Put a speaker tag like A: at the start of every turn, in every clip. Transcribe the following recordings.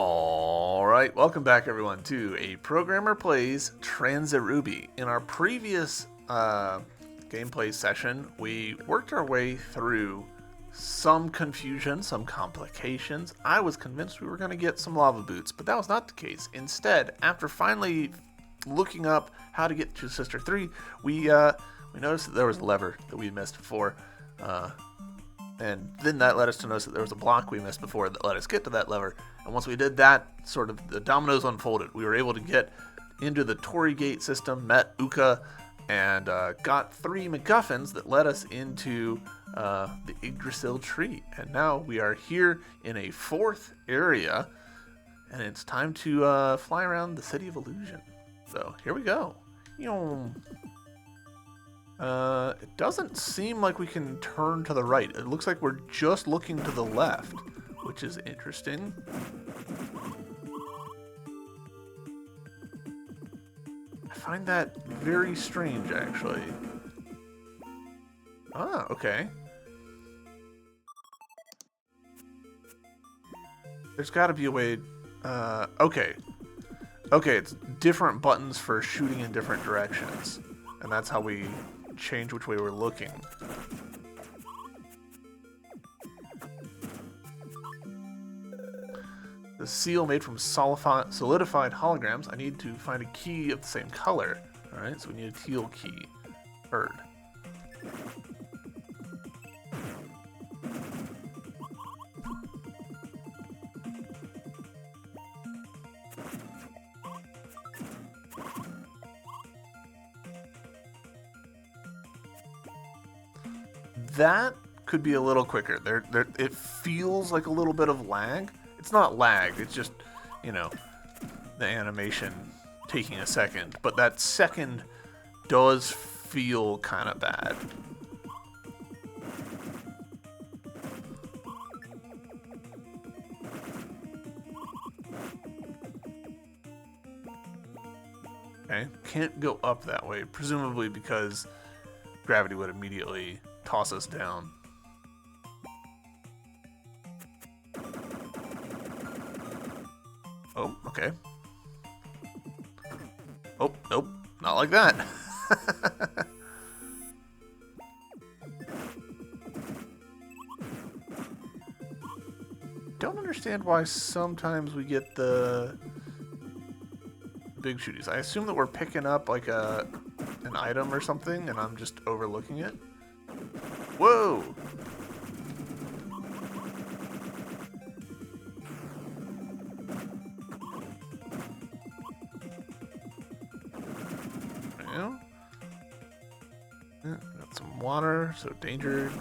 A: Alright, welcome back everyone to A Programmer Plays Transiruby. In our previous gameplay session, we worked our way through some confusion, some complications. I was convinced we were going to get some lava boots, but that was not the case. Instead, after finally looking up how to get to Sister 3, we noticed that there was a lever that we missed before. And then that led us to notice that there was a block we missed before that let us get to that lever. And once we did that, sort of the dominoes unfolded. We were able to get into the Torii Gate system, met Uka, and got 3 MacGuffins that led us into the Yggdrasil tree. And now we are here in a 4th area, and it's time to fly around the City of Illusion. So here we go. It doesn't seem like we can turn to the right. It looks like we're just looking to the left, which is interesting. I find that very strange, actually. Ah, okay. There's got to be a way... okay. Okay, it's different buttons for shooting in different directions. And that's how we change which way we're looking. The seal made from solidified holograms. I need to find a key of the same color. Alright, so we need a teal key. Bird. That could be a little quicker. It feels like a little bit of lag. It's not lag, it's just, the animation taking a second. But that second does feel kind of bad. Okay, can't go up that way, presumably because gravity would immediately toss us down. Oh, okay. Oh, nope, not like that. Don't understand why sometimes we get the big shooties. I assume that we're picking up like an item or something, and I'm just overlooking it. Whoa! Yeah, got some water, so danger.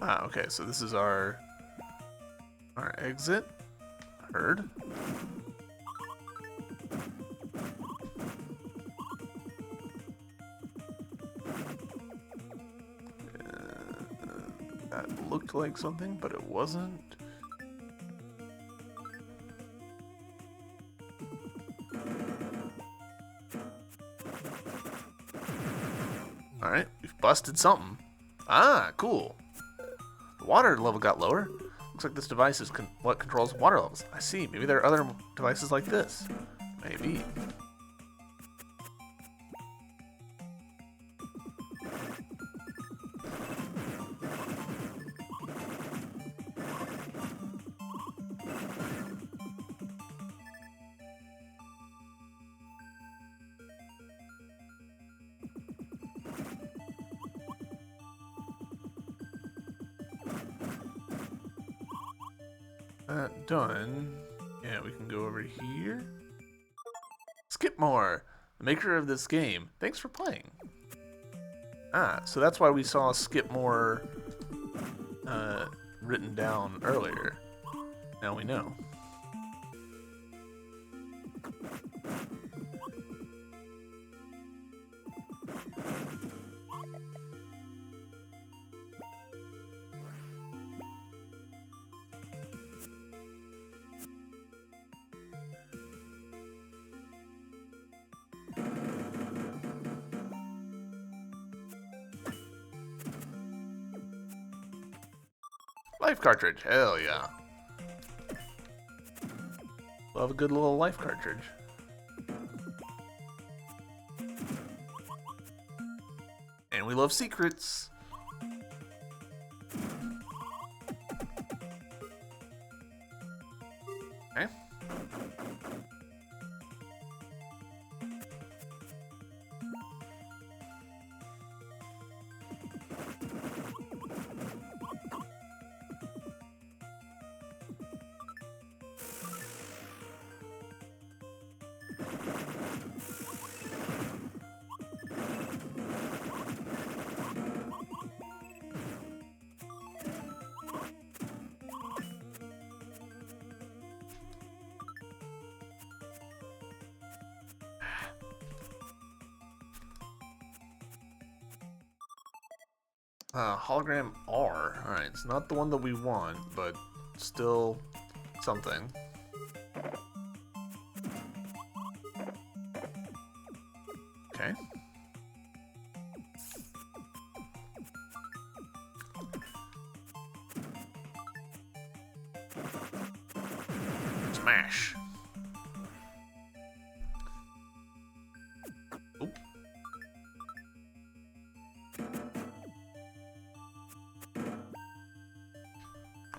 A: Ah, okay, so this is our exit. Heard. That looked like something, but it wasn't. Alright, we've busted something. Ah, cool. The water level got lower. Looks like this device is what controls water levels. I see. Maybe there are other devices like this. Maybe. That done. Yeah, we can go over here. Skipmore, the maker of this game. Thanks for playing. Ah, so that's why we saw Skipmore written down earlier. Now we know. Life cartridge. Hell yeah. Love a good little life cartridge. And we love secrets. Okay. Hologram R. Alright, it's not the one that we want, but still something. Okay. Smash. Oop.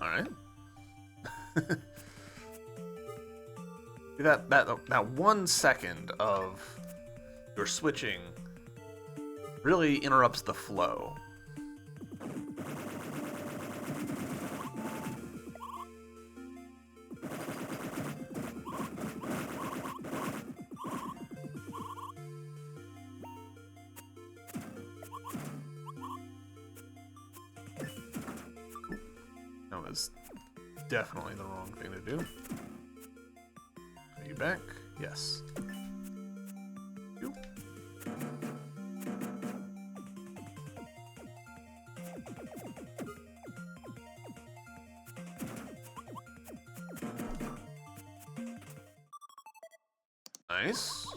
A: Alright. that 1 second of your switching really interrupts the flow. That was definitely the wrong thing to do. Are you back? Yes. You. Nice.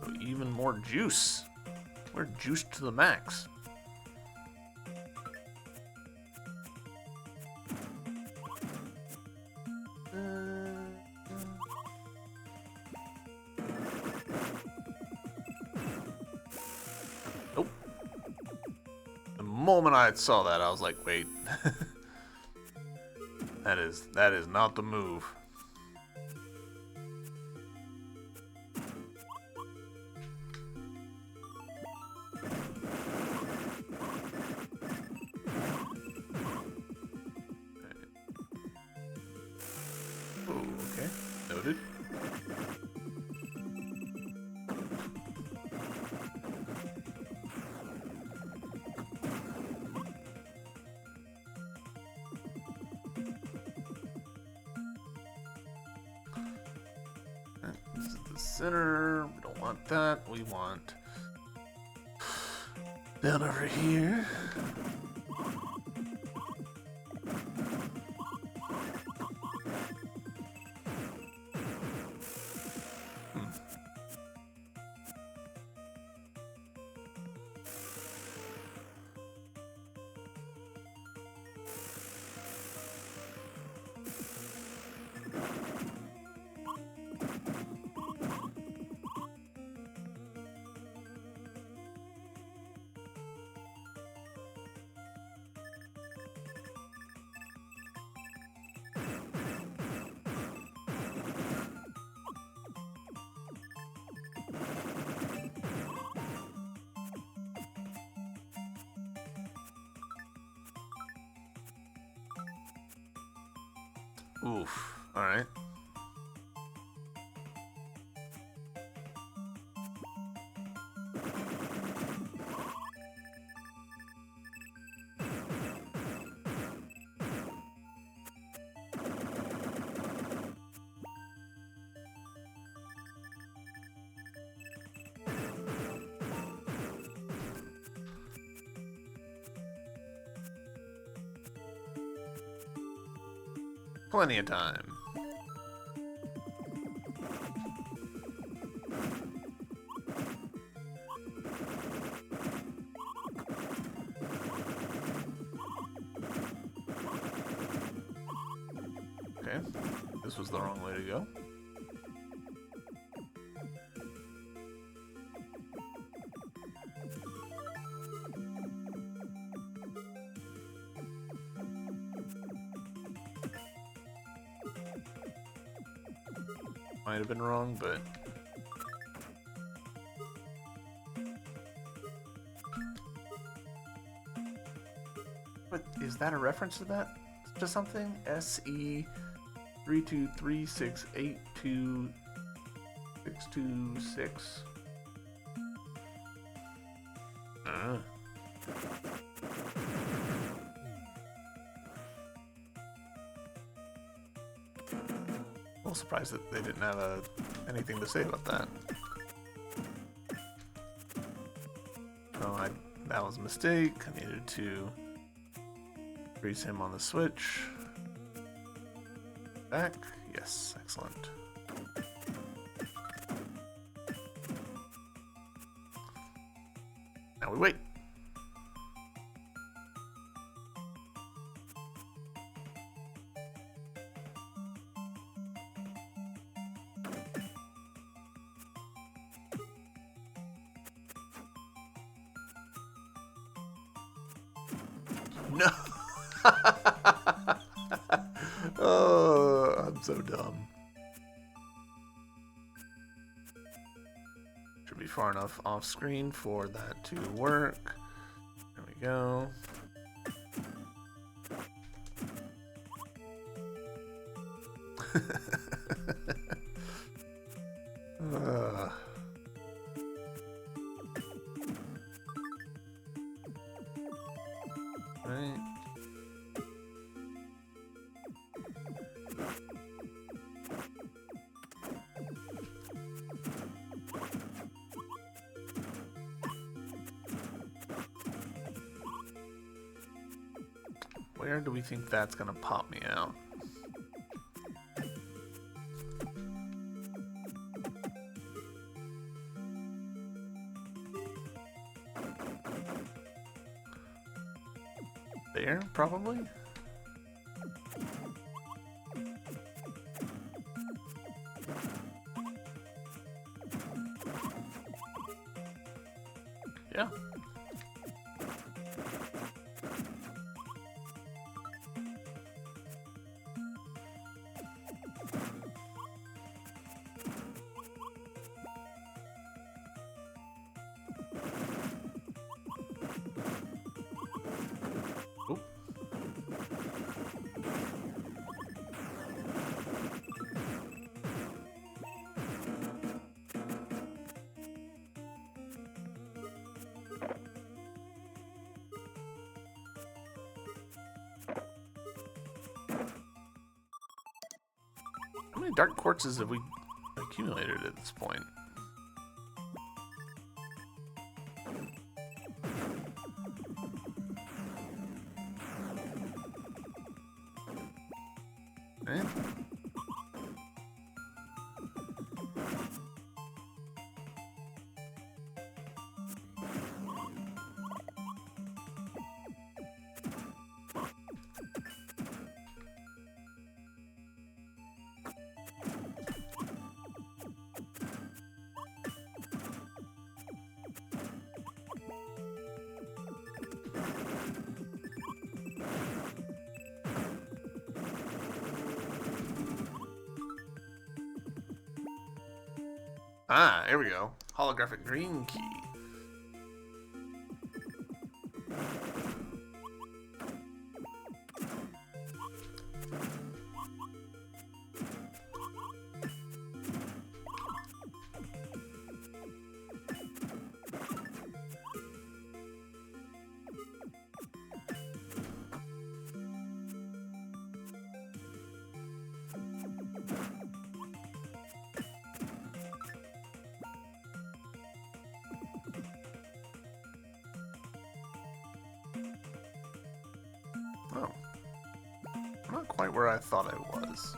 A: So even more juice. We're juiced to the max. Nope. The moment I saw that, I was like, wait. That is not the move. Okay, noted. This is the center. We don't want that. We want down over here. Oof. Alright. Plenty of time. Okay, this was the wrong way to go. Might have been wrong, but... But is that a reference to that? To something? SE 323682626. A little surprised that they didn't have anything to say about that. So that was a mistake. I needed to freeze him on the switch. Back. Yes, excellent. Now we wait. No. Oh, I'm so dumb. Should be far enough off screen for that to work. There we go. Right. Where do we think that's gonna pop me out? There, probably? Yeah. Oop. How many dark quartzes have we accumulated at this point? Eh? Ah, there we go. Holographic green key. Oh. I'm not quite where I thought I was.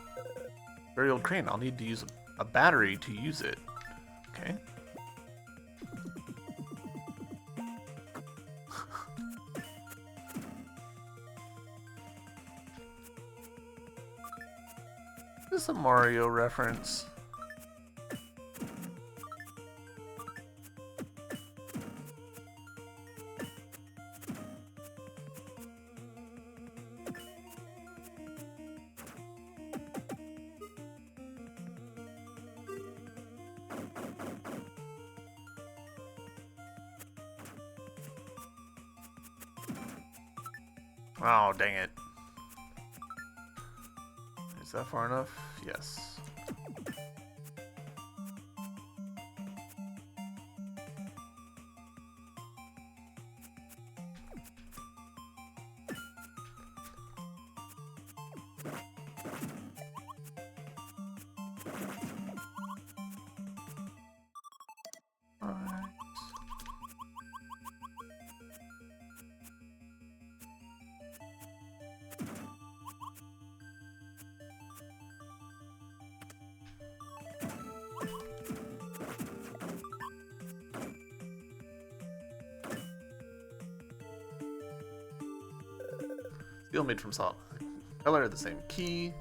A: Very old crane. I'll need to use a battery to use it. Okay. this a Mario reference? Oh, dang it. Is that far enough? Yes. Alright. Steel made from solid color, the same key.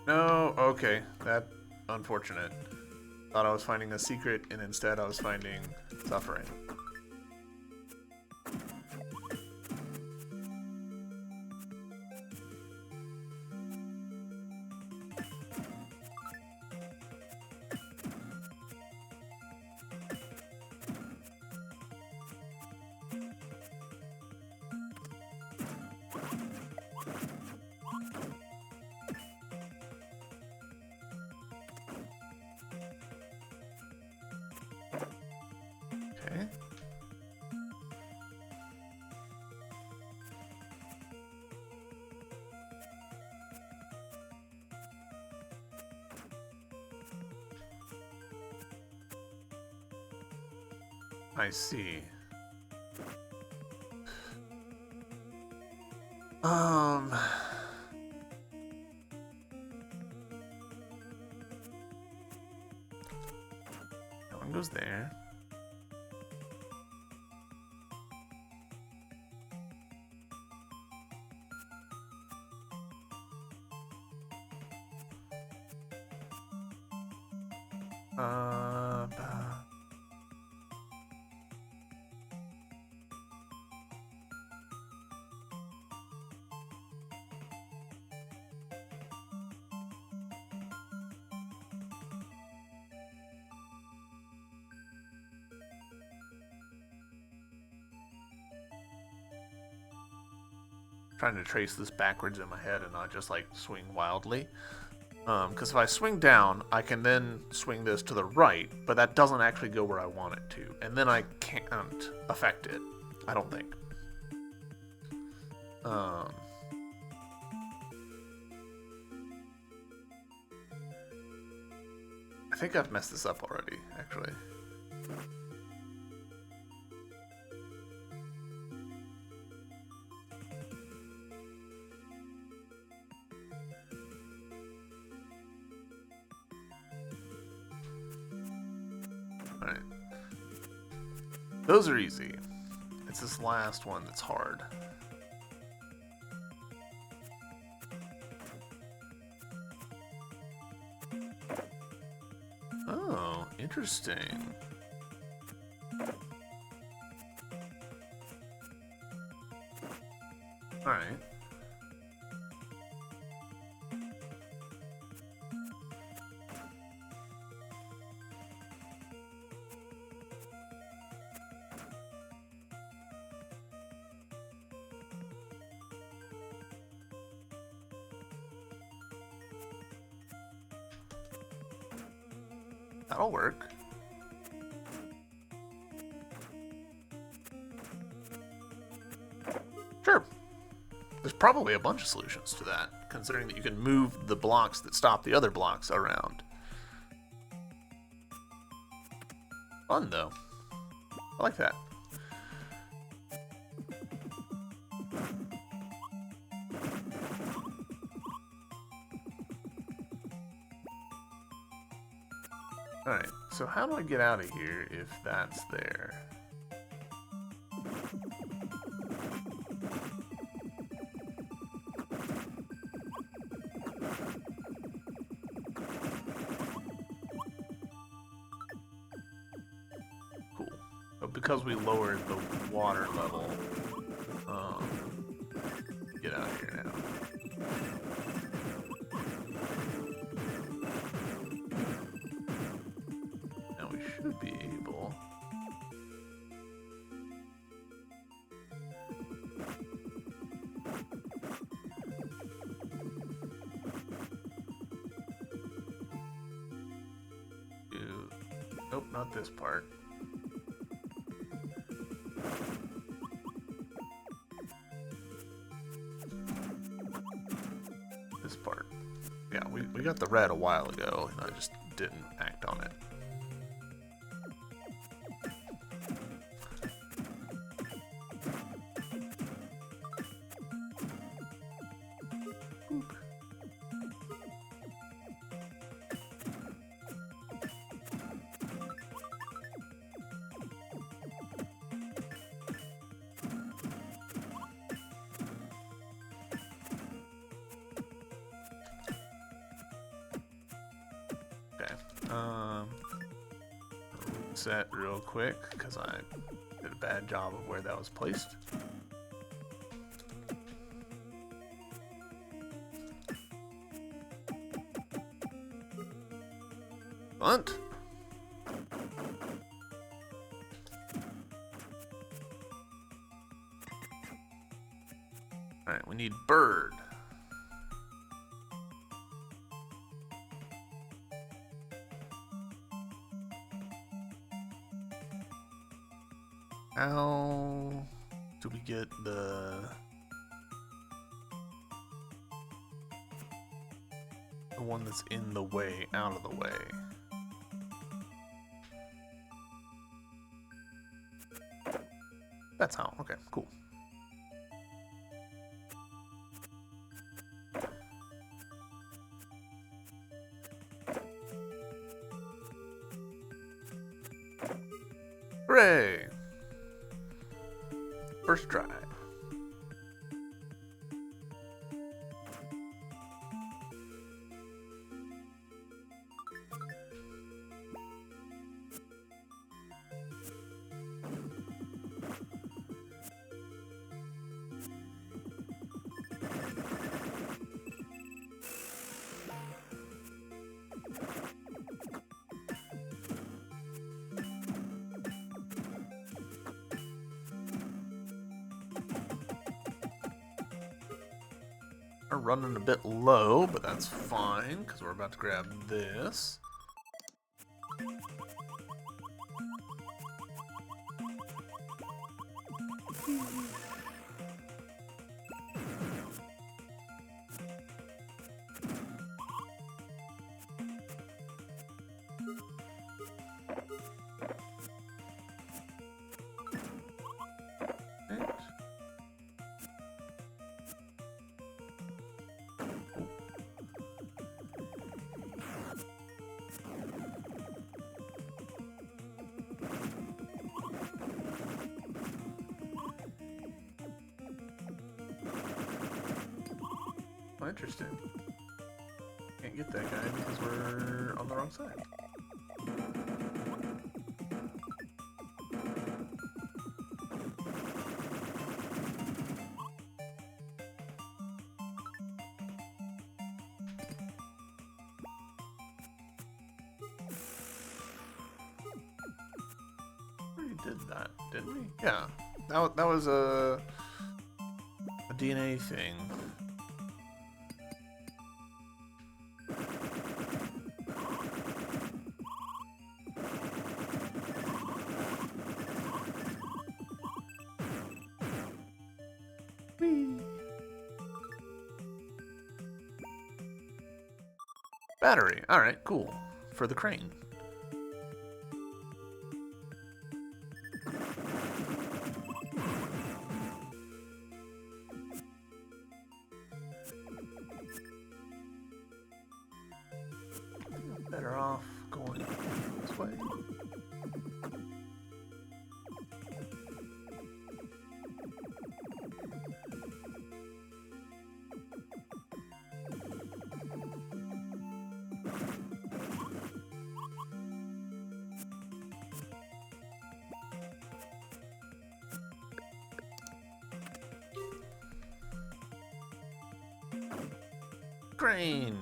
A: No, okay, that unfortunate. Thought I was finding a secret, and instead I was finding suffering. Okay. I see. That one goes there. Trying to trace this backwards in my head and not just like swing wildly. Because if I swing down, I can then swing this to the right, but that doesn't actually go where I want it to. And then I can't affect it, I don't think. I think I've messed this up already, actually. Alright. Those are easy. It's this last one that's hard. Oh, interesting. Alright. That'll work. Sure. There's probably a bunch of solutions to that, considering that you can move the blocks that stop the other blocks around. Fun, though. I like that. Alright, so how do I get out of here if that's there? Cool. But because we lowered the water level, get out of here now. Now we should be able... to... Nope, not this part. This part. Yeah, we got the red a while ago, and I just didn't act on it. Oop. Set real quick because I did a bad job of where that was placed. Bunt. All right, we need bird. How do we get the one that's in the way out of the way? That's how. Okay, cool. Hooray! First try. We're running a bit low, but that's fine, because we're about to grab this. Oh, interesting. Can't get that guy because we're on the wrong side. We did that, didn't we? Yeah. That was a DNA thing. Whee. Battery. Alright, cool. For the crane. Better off going this way. Crane.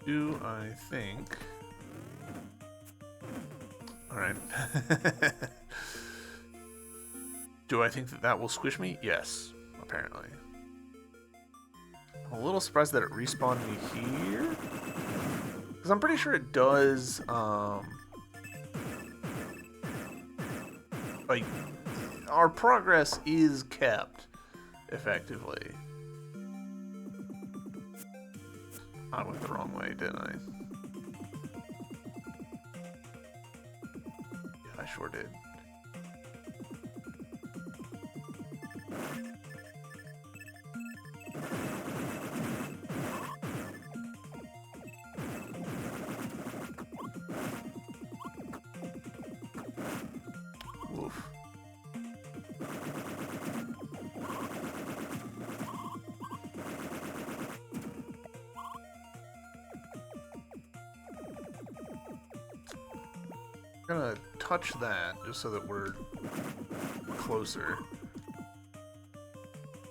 A: Do I think... Alright. Do I think that that will squish me? Yes, apparently. I'm a little surprised that it respawned me here. Because I'm pretty sure it does, like, our progress is kept, effectively. I went the wrong way, didn't I? Yeah, I sure did. Oof. I'm gonna touch that just so that we're closer.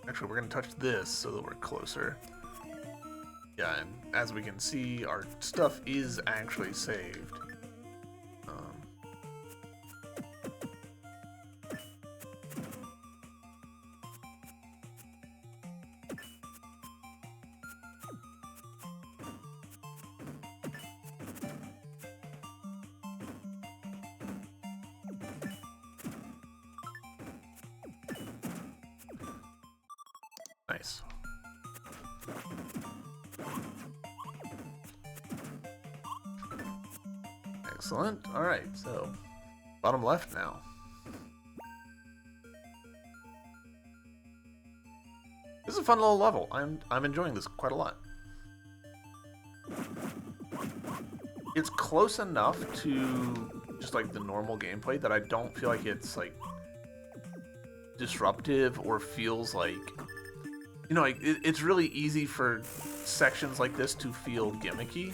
A: Actually, we're gonna touch this so that we're closer. Yeah, and as we can see, our stuff is actually saved. Nice. Excellent. All right, so bottom left now. This is a fun little level. I'm enjoying this quite a lot. It's close enough to just like the normal gameplay that I don't feel like it's like disruptive or feels like, you know, like it's really easy for sections like this to feel gimmicky.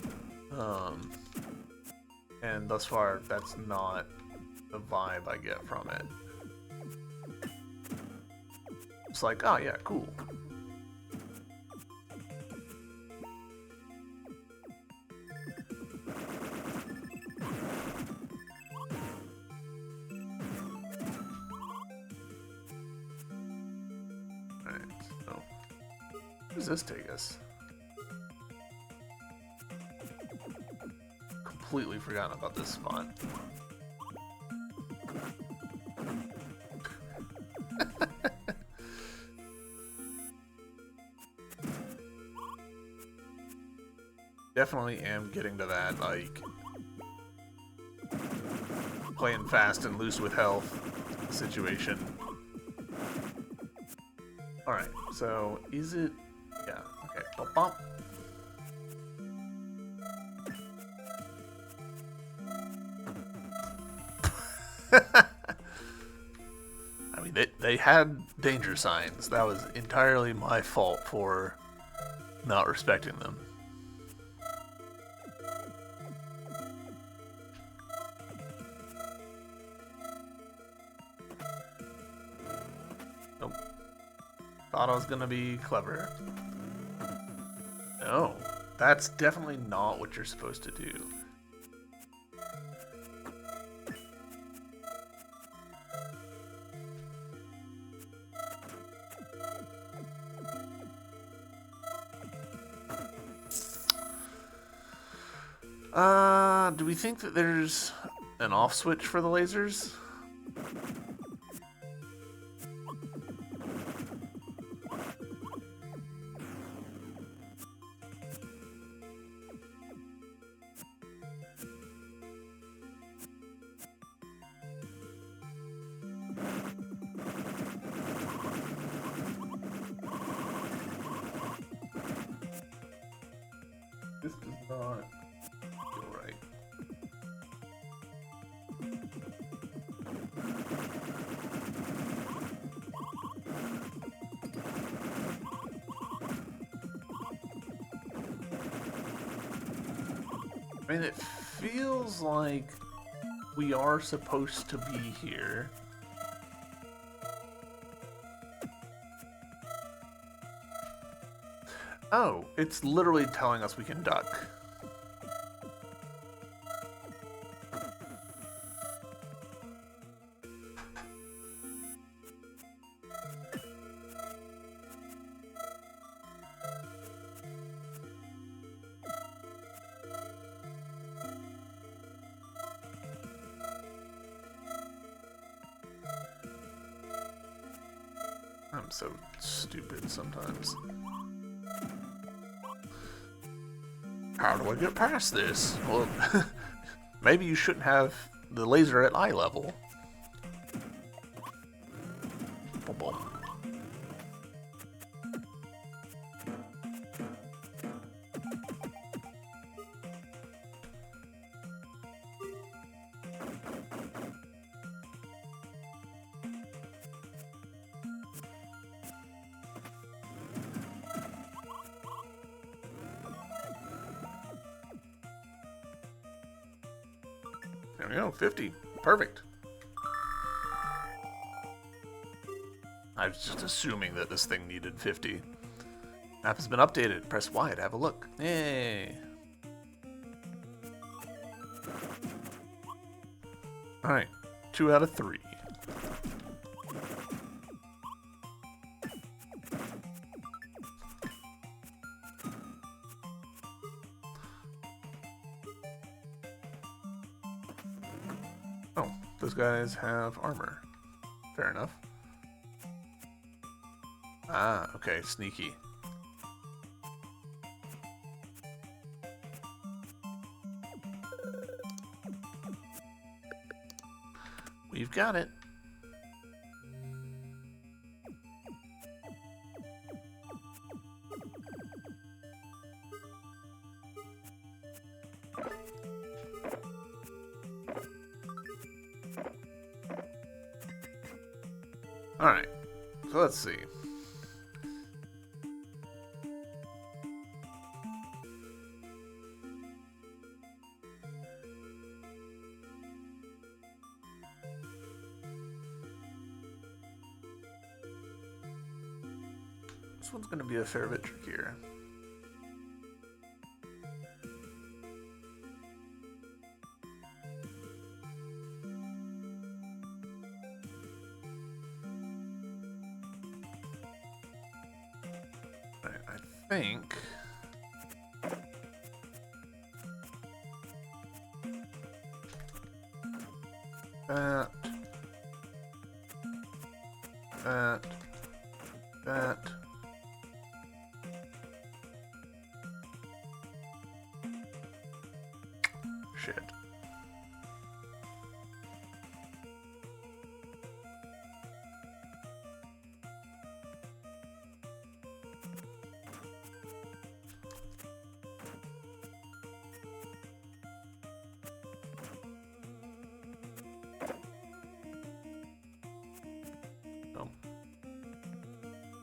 A: And thus far, that's not the vibe I get from it. It's like, oh yeah, cool. Alright, so where does this take us? Completely forgotten about this spot. Definitely am getting to that, like, playing fast and loose with health situation. Alright, so is it... Yeah, okay. Bump, bump. I mean, they had danger signs. That was entirely my fault for not respecting them. Nope. Thought I was gonna be clever. No, that's definitely not what you're supposed to do. Do we think that there's an off switch for the lasers? not feel right. I mean, it feels like we are supposed to be here. Oh, it's literally telling us we can duck. I'm so stupid sometimes. How do I get past this? Well, maybe you shouldn't have the laser at eye level. Boom, boom. There we go, 50. Perfect. I was just assuming that this thing needed 50. Map has been updated. Press Y to have a look. Yay. Alright, 2 out of 3. Oh, those guys have armor. Fair enough. Ah, okay, sneaky. We've got it. Alright, so let's see. This one's going to be a fair bit trickier. I think that shit.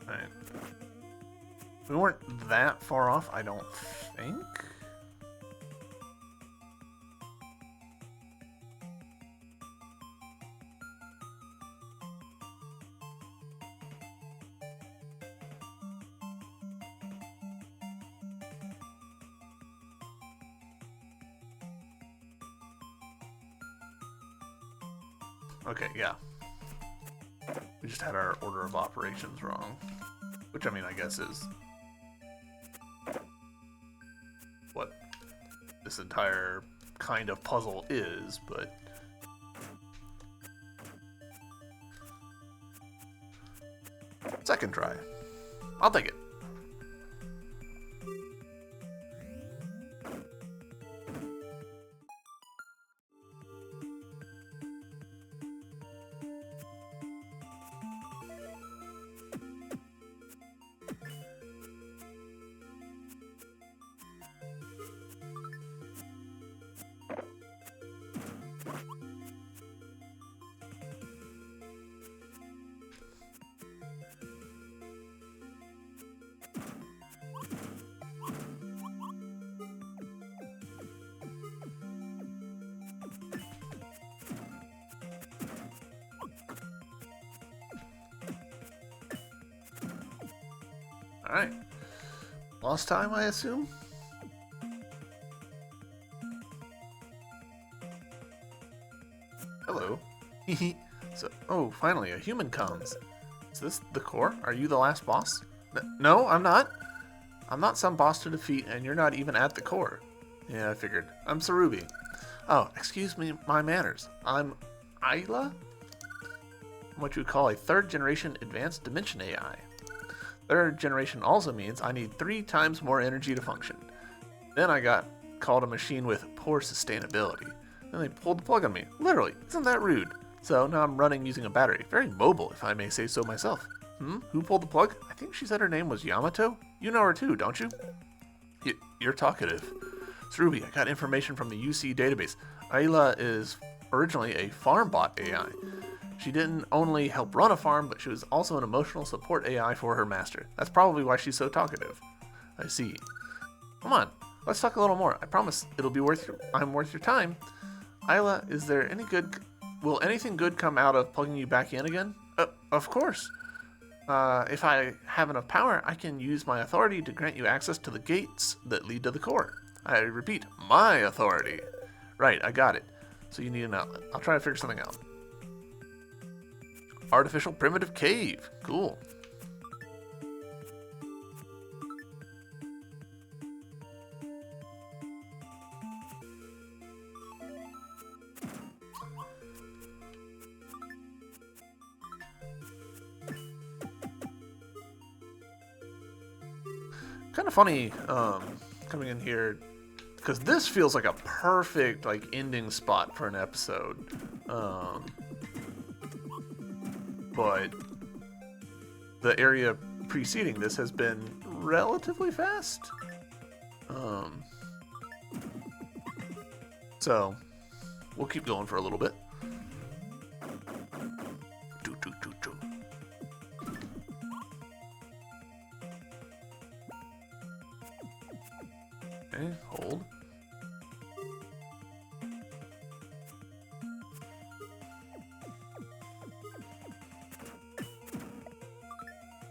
A: Right. We weren't that far off, I don't think. Okay, yeah. We just had our order of operations wrong. Which, I mean, I guess is what this entire kind of puzzle is, but... Second try. I'll take it. Alright. Lost time, I assume? Hello. So, oh, finally, a human comes. Is this the core? Are you the last boss? No, I'm not. I'm not some boss to defeat, and you're not even at the core. Yeah, I figured. I'm Sarubi. Oh, excuse me, my manners. I'm Isla? What you would call a third-generation advanced dimension AI. Third generation also means I need 3 times more energy to function. Then I got called a machine with poor sustainability. Then they pulled the plug on me. Literally, isn't that rude? So now I'm running using a battery. Very mobile, if I may say so myself. Who pulled the plug? I think she said her name was Yamato. You know her too, don't you? You're talkative. Ruby, I got information from the UC database. Ayla is originally a farm bot AI. She didn't only help run a farm, but she was also an emotional support AI for her master. That's probably why she's so talkative. I see. Come on, let's talk a little more. I promise it'll be worth your time. Ayla, is there any good... Will anything good come out of plugging you back in again? Of course. If I have enough power, I can use my authority to grant you access to the gates that lead to the core. I repeat, my authority. Right, I got it. So you need an outlet. I'll try to figure something out. Artificial primitive cave. Cool. Kind of funny coming in here because this feels like a perfect ending spot for an episode. But the area preceding this has been relatively fast. So we'll keep going for a little bit. Okay, hold.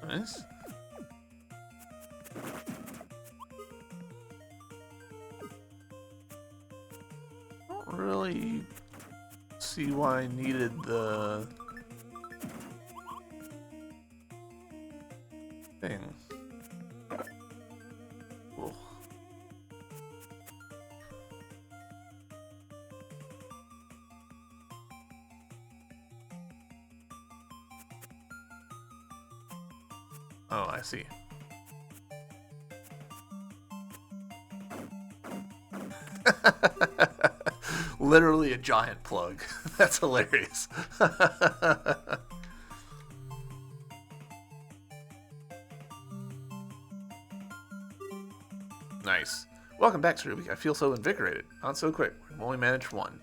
A: Nice. Don't really see why I needed the thing. Cool. Oh, I see. Literally a giant plug. That's hilarious. Nice. Welcome back, Ruby. I feel so invigorated. Not so quick. We've only managed one.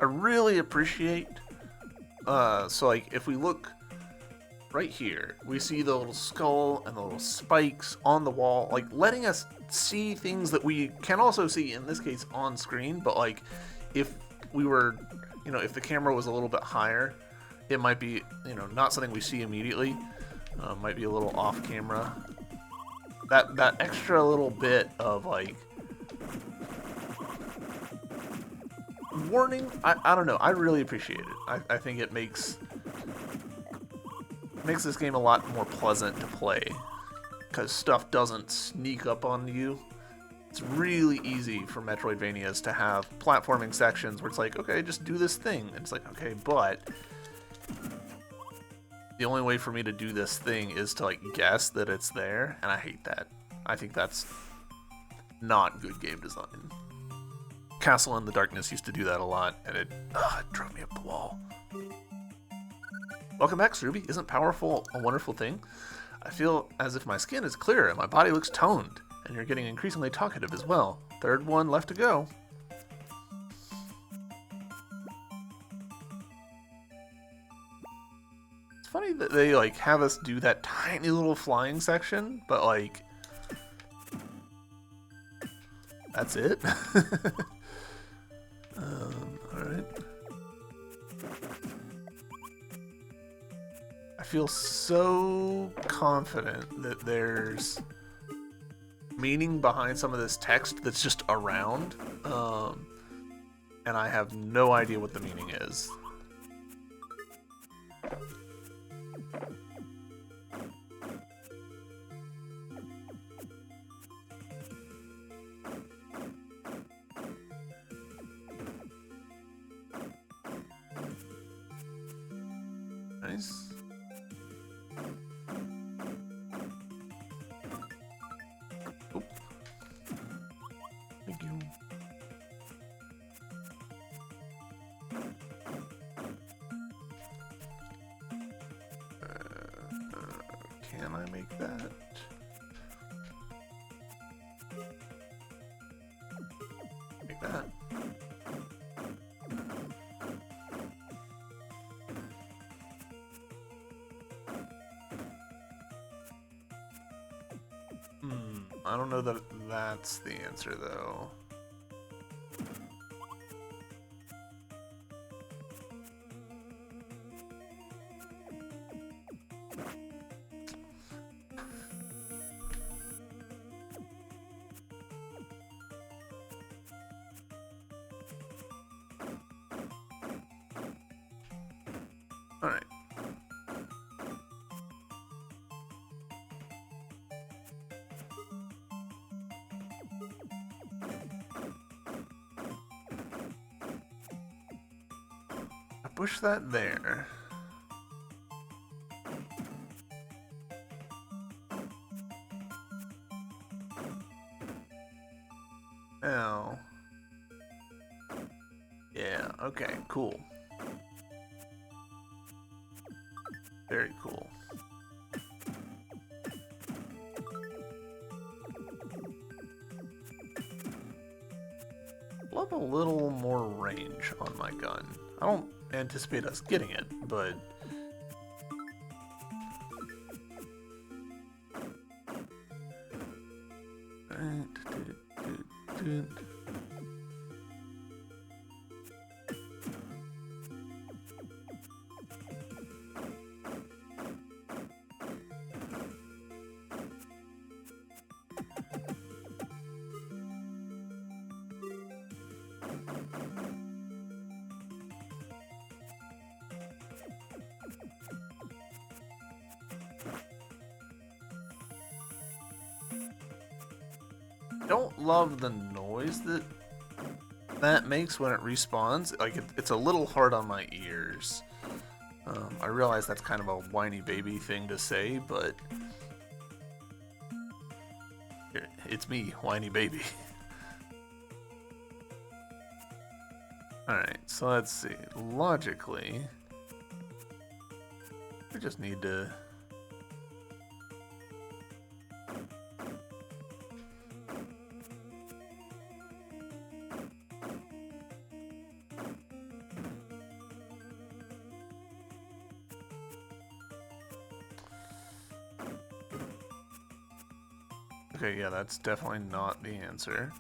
A: I really appreciate, so if we look right here, we see the little skull and the little spikes on the wall, letting us see things that we can also see, in this case, on screen, but if we were, if the camera was a little bit higher, it might be, not something we see immediately, might be a little off camera. That extra little bit of, warning, I don't know, I really appreciate it. I think it makes this game a lot more pleasant to play because stuff doesn't sneak up on you. It's really easy for Metroidvanias to have platforming sections where it's okay, just do this thing, and it's okay, but the only way for me to do this thing is to like guess that it's there, and I hate that. I think that's not good game design. Castle in the Darkness used to do that a lot, and it drove me up the wall. Welcome back, Ruby. Isn't powerful a wonderful thing? I feel as if my skin is clearer and my body looks toned, and you're getting increasingly talkative as well. Third one left to go. It's funny that they like have us do that tiny little flying section, but like that's it. Alright. I feel so confident that there's meaning behind some of this text that's just around, and I have no idea what the meaning is. Nice. Oop. Thank you. Can I make that? Make that. I don't know that that's the answer, though. All right. Push that there. Now. Yeah, okay, cool. Very cool. Love a little more range on my gun. I don't anticipate us getting it, but don't love the noise that makes when it respawns. Like it's a little hard on my ears. I realize that's kind of a whiny baby thing to say, but it's me, whiny baby. Alright, so let's see. Logically, we just need to... Okay, yeah, that's definitely not the answer.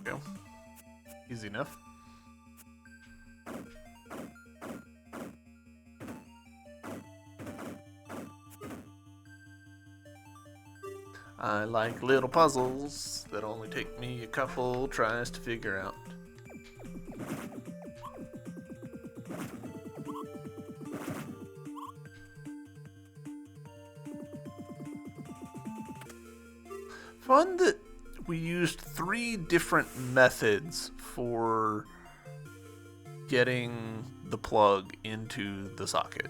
A: Go. Easy enough. I like little puzzles that only take me a couple tries to figure out. fun that we used 3 different methods for getting the plug into the socket.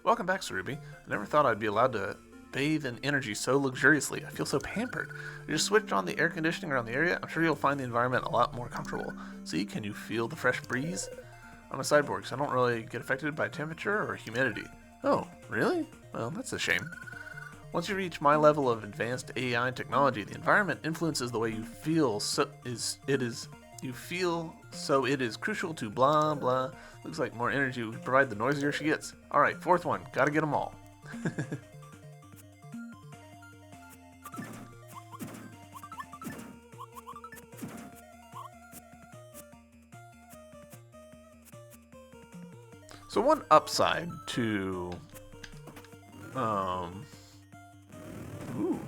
A: Welcome back, Transiruby. I never thought I'd be allowed to bathe in energy so luxuriously. I feel so pampered. You just switched on the air conditioning around the area. I'm sure you'll find the environment a lot more comfortable. See, can you feel the fresh breeze? I'm a cyborg, so I don't really get affected by temperature or humidity. Oh, really? Well, that's a shame. Once you reach my level of advanced AI technology, the environment influences the way you feel, so it is crucial to blah blah. Looks like more energy we provide, the noisier she gets. Alright, 4th one. Gotta get them all. So one upside to ooh,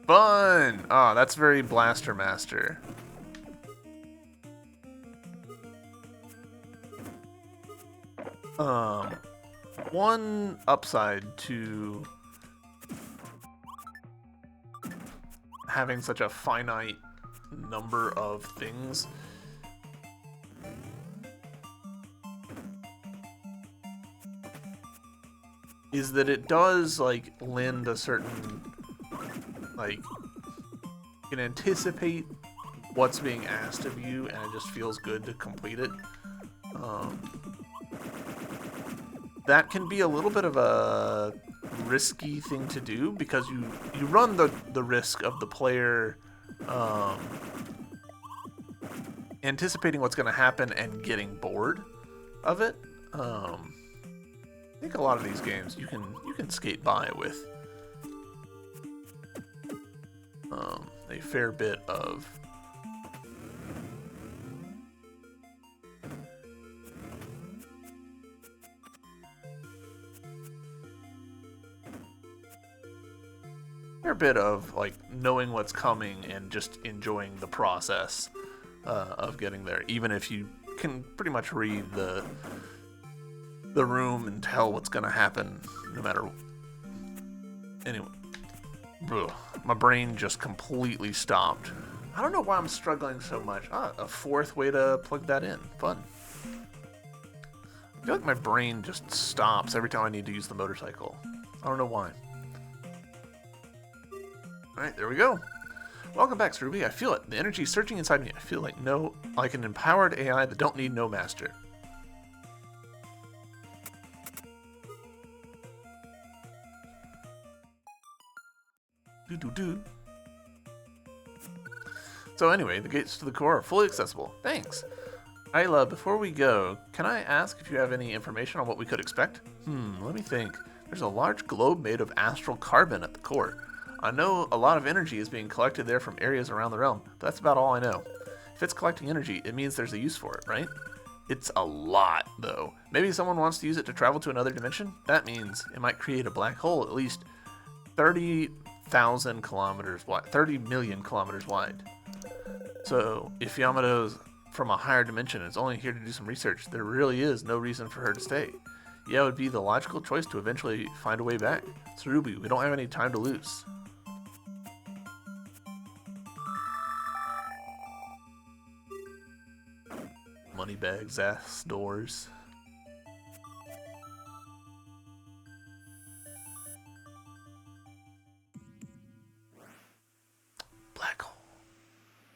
A: fun. Ah, that's very Blaster Master. One upside to having such a finite number of things is that it does, like, lend a certain, like, you can anticipate what's being asked of you, and it just feels good to complete it. That can be a little bit of a risky thing to do, because you run the risk of the player anticipating what's going to happen and getting bored of it. I think a lot of these games you can skate by with a fair bit of like knowing what's coming and just enjoying the process of getting there, even if you can pretty much read the room and tell what's gonna happen no matter. Anyway, my brain just completely stopped. I don't know why I'm struggling so much. A 4th way to plug that in. Fun. I feel like my brain just stops every time I need to use the motorcycle. I don't know why. Alright, there we go. Welcome back, Transiruby. I feel it. The energy surging inside me. I feel like an empowered AI that don't need no master. So anyway, the gates to the core are fully accessible. Thanks. Ayla, before we go, can I ask if you have any information on what we could expect? Let me think. There's a large globe made of astral carbon at the core. I know a lot of energy is being collected there from areas around the realm, but that's about all I know. If it's collecting energy, it means there's a use for it, right? It's a lot, though. Maybe someone wants to use it to travel to another dimension? That means it might create a black hole at least 30,000 kilometers wide, 30 million kilometers wide. So if Yamato's from a higher dimension and is only here to do some research, there really is no reason for her to stay. Yeah, it would be the logical choice to eventually find a way back. Transiruby, we don't have any time to lose. Moneybags, ass doors. Black hole.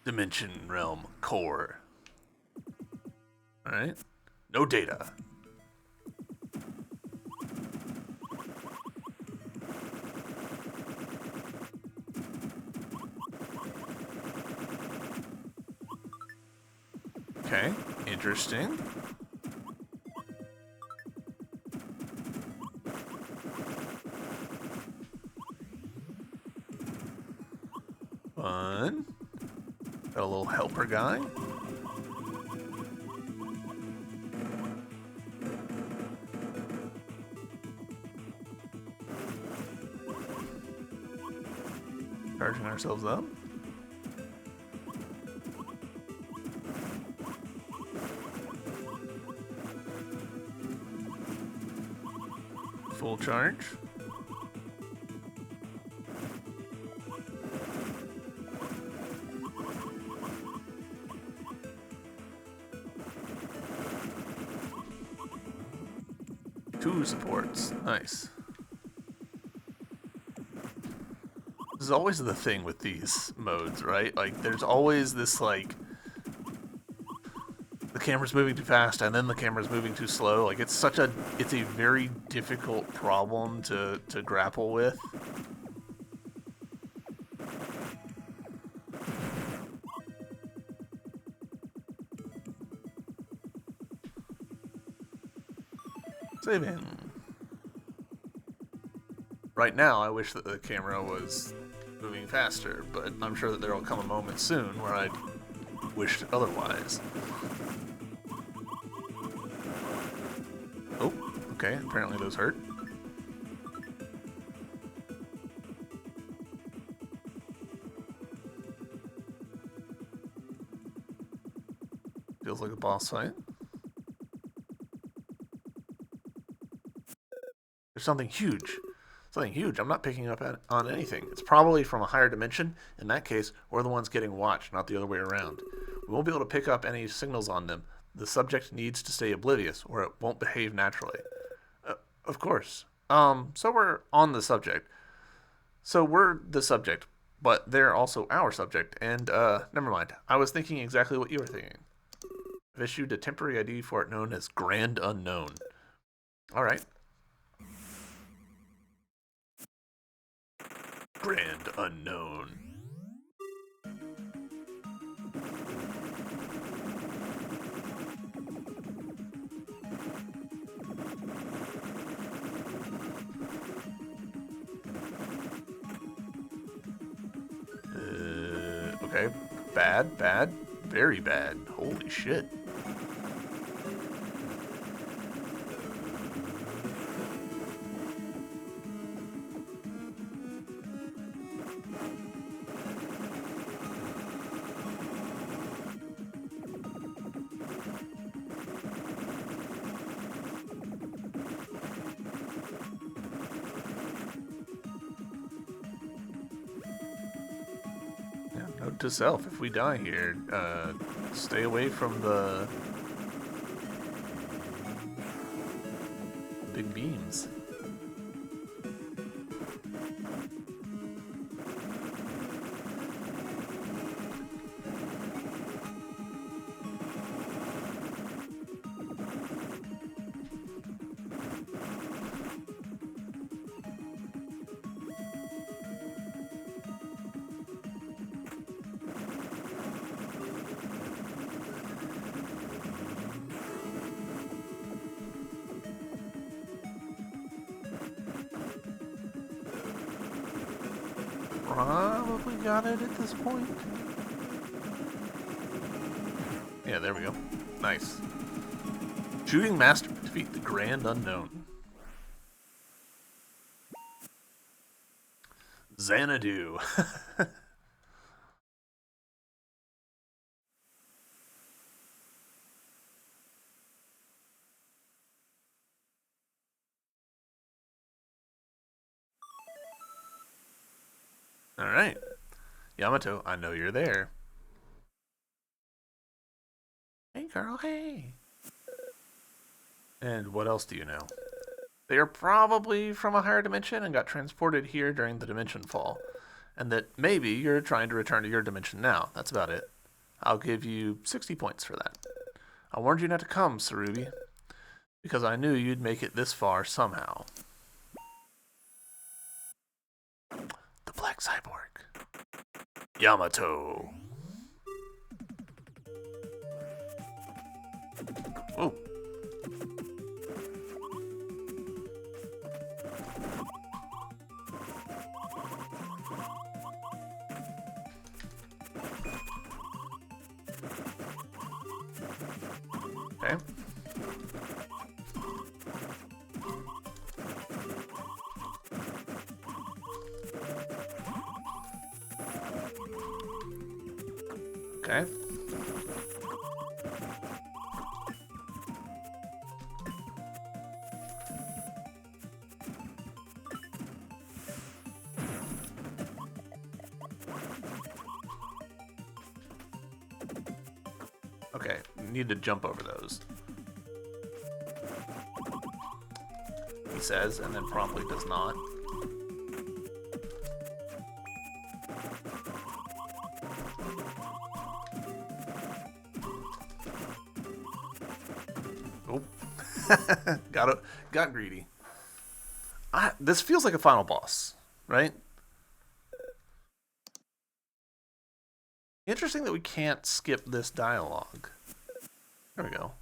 A: Dimension realm core. Alright. No data. Okay, interesting. Fun. Got a little helper guy. Charging ourselves up. Full charge. 2 supports. Nice. This is always the thing with these modes, right? Like, there's always this, like, the camera's moving too fast and then the camera's moving too slow. Like, it's a very difficult problem to grapple with. Saving. Right now, I wish that the camera was moving faster, but I'm sure that there will come a moment soon where I wished otherwise. Oh, okay, apparently those hurt. Feels like a boss fight. There's something huge. Something huge. I'm not picking up on anything. It's probably from a higher dimension. In that case, we're the ones getting watched, not the other way around. We won't be able to pick up any signals on them. The subject needs to stay oblivious, or it won't behave naturally. Of course. So we're on the subject. So we're the subject, but they're also our subject. And, never mind. I was thinking exactly what you were thinking. I've issued a temporary ID for it known as Grand Unknown. Alright. Grand Unknown. Okay. Bad, bad, very bad. Holy shit. Note to self, if we die here, stay away from the big beams. Probably got it at this point. Yeah, there we go. Nice. Shooting Master. Defeat the Grand Unknown. Xanadu. Alright. Yamato, I know you're there. Hey girl, hey. And what else do you know? They are probably from a higher dimension and got transported here during the dimension fall. And that maybe you're trying to return to your dimension now. That's about it. I'll give you 60 points for that. I warned you not to come, Sarubi, because I knew you'd make it this far somehow. The Black Cyborg. Yamato. Oh. Okay. Okay. Okay, need to jump over those. he says, and then promptly does not. Oh, got greedy. This feels like a final boss, right? Interesting that we can't skip this dialogue. There we go.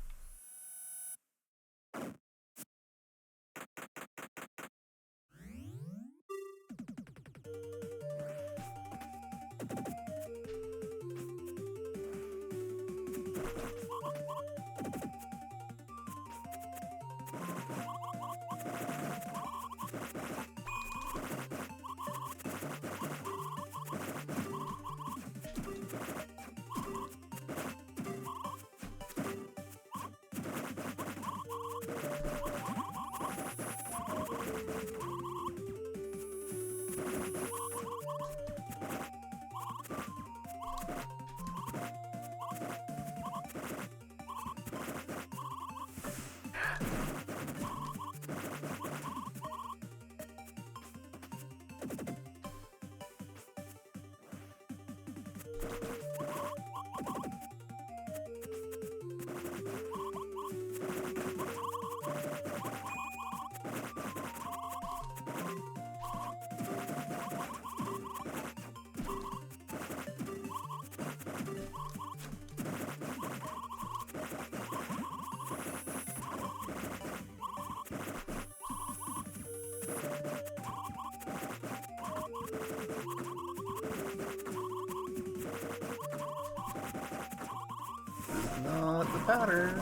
A: Not the pattern.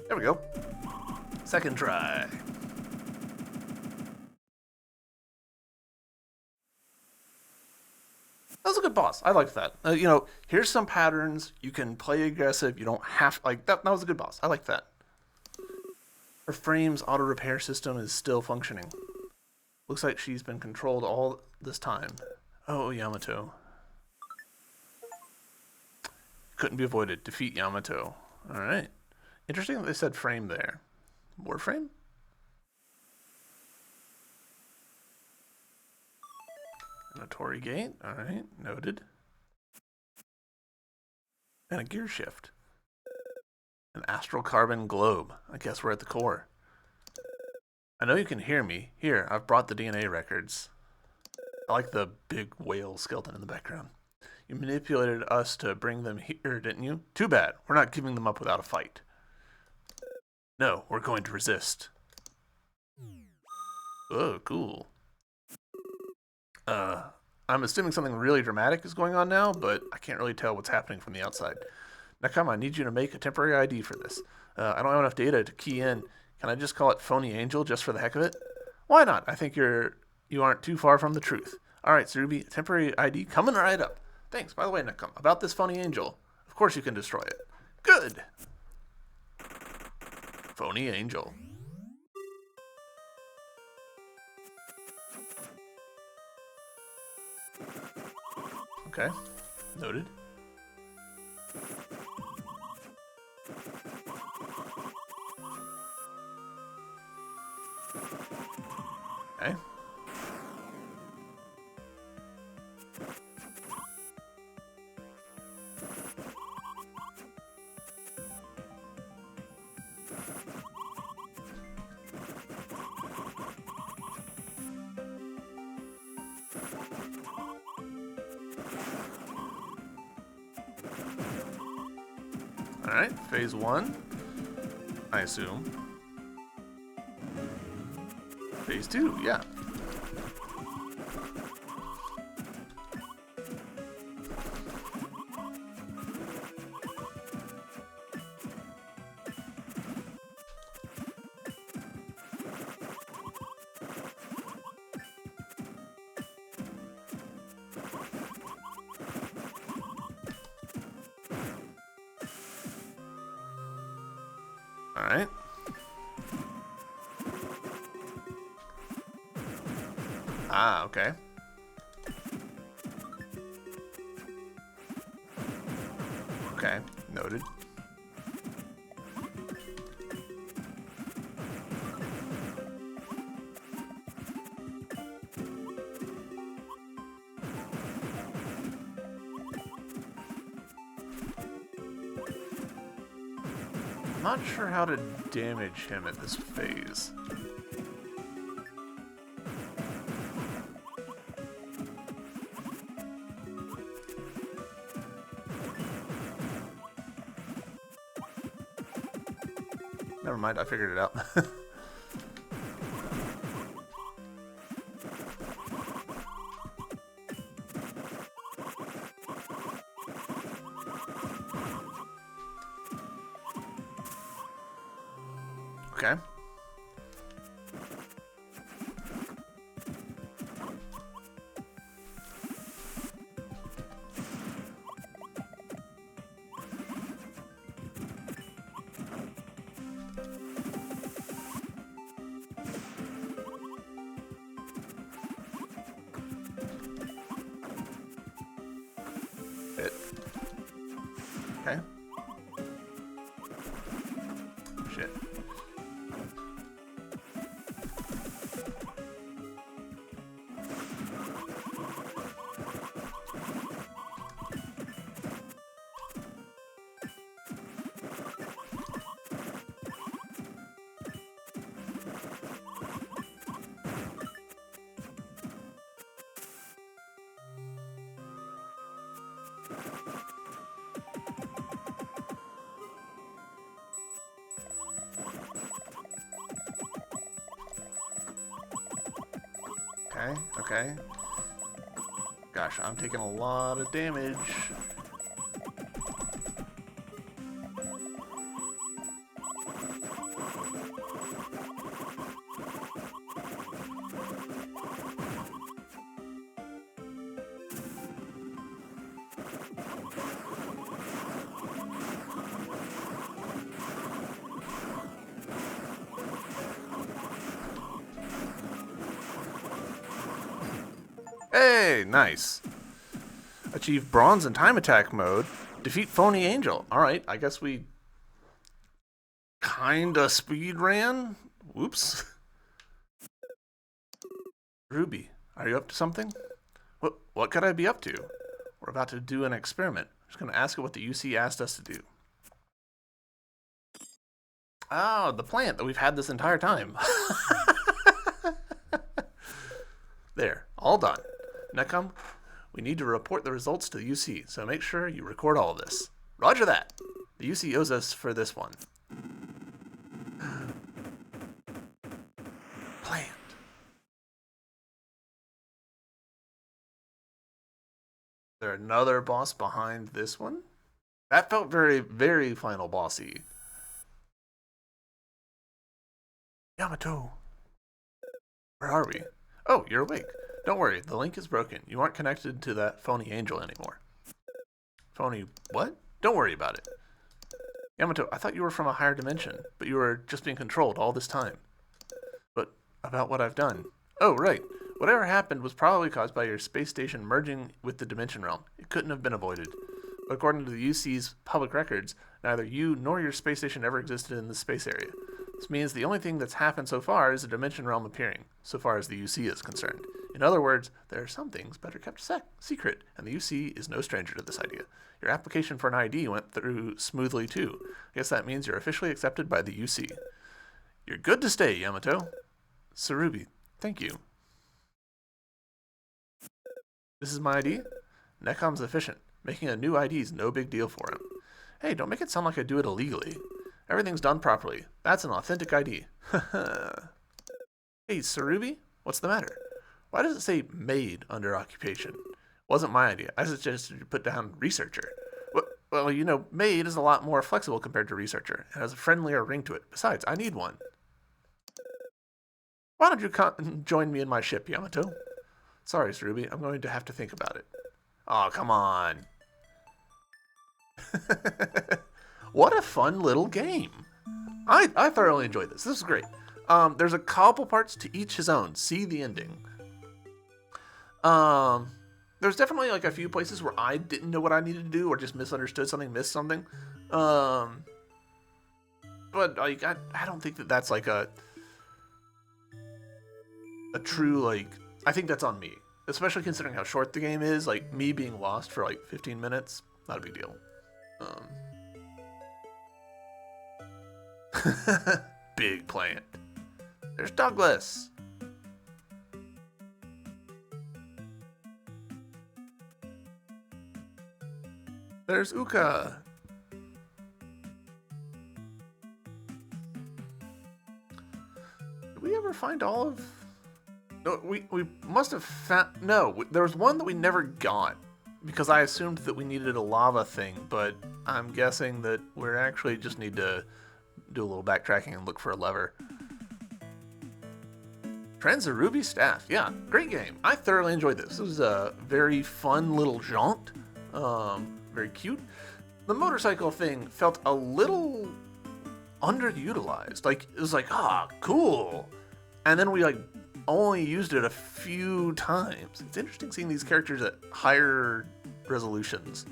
A: There we go. Second try. That was a good boss. I liked that. You know, here's some patterns. You can play aggressive. You don't have like that. That was a good boss. I liked that. Her frame's auto repair system is still functioning. Looks like she's been controlled all this time. Oh, Yamato. Couldn't be avoided. Defeat Yamato. All right. Interesting that they said frame there. Warframe? And a Torii gate. All right. Noted. And a gear shift. An astral carbon globe. I guess we're at the core. I know you can hear me. Here, I've brought the DNA records. I like the big whale skeleton in the background. You manipulated us to bring them here, didn't you? Too bad. We're not giving them up without a fight. No, we're going to resist. Oh, cool. I'm assuming something really dramatic is going on now, but I can't really tell what's happening from the outside. Nakama, I need you to make a temporary ID for this. I don't have enough data to key in. Can I just call it Phony Angel just for the heck of it? Why not? I think you aren't too far from the truth. All right, Tsuruby, temporary ID coming right up. Thanks. By the way, Nakama, about this Phony Angel. Of course you can destroy it. Good. Phony Angel. Okay. Noted. Okay. Alright, phase 1, I assume. Phase 2, yeah. Alright. Ah, okay. Okay, noted. I'm not sure how to damage him at this phase. Never mind, I figured it out. Okay. Hit. Okay. Shit. Okay, okay. Gosh, I'm taking a lot of damage. Hey, nice. Achieve bronze in time attack mode. Defeat Phony Angel. Alright, I guess we kinda speed ran. Whoops. Ruby, are you up to something? What could I be up to? We're about to do an experiment. I'm just gonna ask it what the UC asked us to do. Oh, the plant that we've had this entire time. There, all done. Necom, we need to report the results to the UC, so make sure you record all of this. Roger that. The UC owes us for this one. Plant. Is there another boss behind this one? That felt very, very final bossy. Yamato. Where are we? Oh, you're awake. Don't worry, the link is broken. You aren't connected to that phony angel anymore. Phony what? Don't worry about it. Yamato, I thought you were from a higher dimension, but you were just being controlled all this time. But about what I've done. Oh, right. Whatever happened was probably caused by your space station merging with the dimension realm. It couldn't have been avoided. But according to the UC's public records, neither you nor your space station ever existed in the space area. This means the only thing that's happened so far is a dimension realm appearing, so far as the UC is concerned. In other words, there are some things better kept secret, and the UC is no stranger to this idea. Your application for an ID went through smoothly too. I guess that means you're officially accepted by the UC. You're good to stay, Yamato. Transiruby, thank you. This is my ID? Necom's efficient. Making a new ID is no big deal for him. Hey, don't make it sound like I do it illegally. Everything's done properly. That's an authentic ID. Hey, Transiruby, what's the matter? Why does it say made under occupation? Wasn't my idea. I suggested you put down researcher. Well, you know, made is a lot more flexible compared to researcher. It has a friendlier ring to it. Besides, I need one. Why don't you join me in my ship, Yamato? Sorry, Transiruby, I'm going to have to think about it. Oh, come on. What a fun little game. I thoroughly enjoyed this. This is great. There's a couple parts to each his own. See the ending. There's definitely like a few places where I didn't know what I needed to do or just misunderstood something, missed something. But like I don't think that that's like a true like. I think that's on me, especially considering how short the game is. Like me being lost for like 15 minutes, not a big deal. Big plant. There's Douglas. There's Uka. Did we ever find all of... No, we must have found... No, there was one that we never got. Because I assumed that we needed a lava thing, but I'm guessing that we actually just need to do a little backtracking and look for a lever. Transiruby staff. Yeah, great game. I thoroughly enjoyed this. This was a very fun little jaunt. Very cute. The motorcycle thing felt a little underutilized. Like, it was like, cool. And then we like only used it a few times. It's interesting seeing these characters at higher resolutions.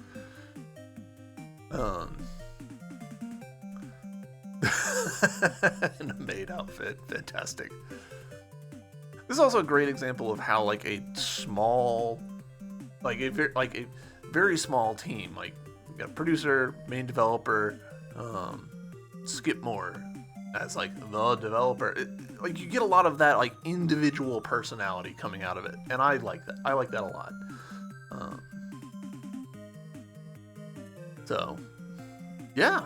A: In a maid outfit. Fantastic. This is also a great example of how like a small, like a very small team, like you got a producer, main developer, Skip Moore as like the developer. Like you get a lot of that like individual personality coming out of it, and I like that. I like that a lot. So yeah,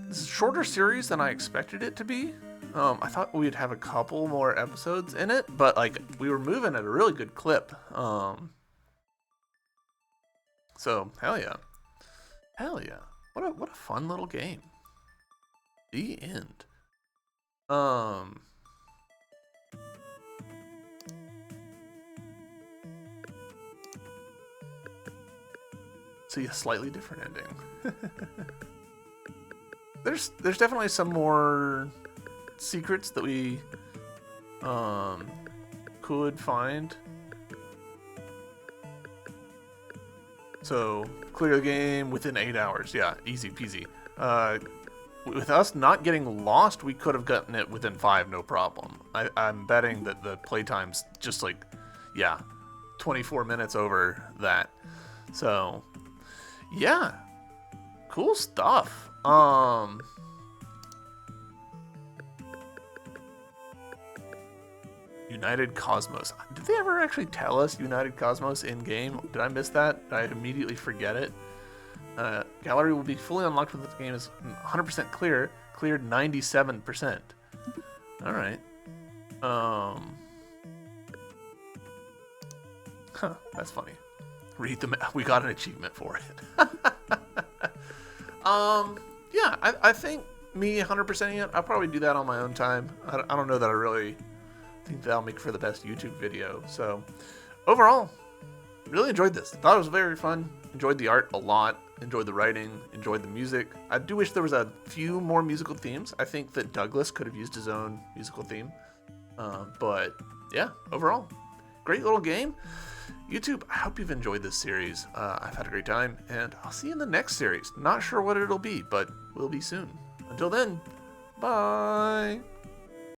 A: this is a shorter series than I expected it to be. I thought we'd have a couple more episodes in it, but like we were moving at a really good clip. So hell yeah. What a fun little game. The end. See a slightly different ending. There's definitely some more secrets that we could find. So clear the game within 8 hours. Yeah, easy peasy. With us not getting lost, we could have gotten it within 5, no problem. I'm betting that the playtime's just like, 24 minutes over that. So, yeah, cool stuff. United Cosmos. Did they ever actually tell us United Cosmos in game? Did I miss that? Did I immediately forget it? Gallery will be fully unlocked when the game is 100% clear. Cleared 97%. Alright. That's funny. Read the map. We got an achievement for it. Yeah, I think me 100%ing it, I'll probably do that on my own time. I don't know that I really think that'll make for the best YouTube video. So, overall, really enjoyed this. Thought it was very fun. Enjoyed the art a lot. Enjoyed the writing. Enjoyed the music. I do wish there was a few more musical themes. I think that Douglas could have used his own musical theme. But, yeah, overall, great little game. YouTube, I hope you've enjoyed this series. I've had a great time, and I'll see you in the next series. Not sure what it'll be, but will be soon. Until then, bye!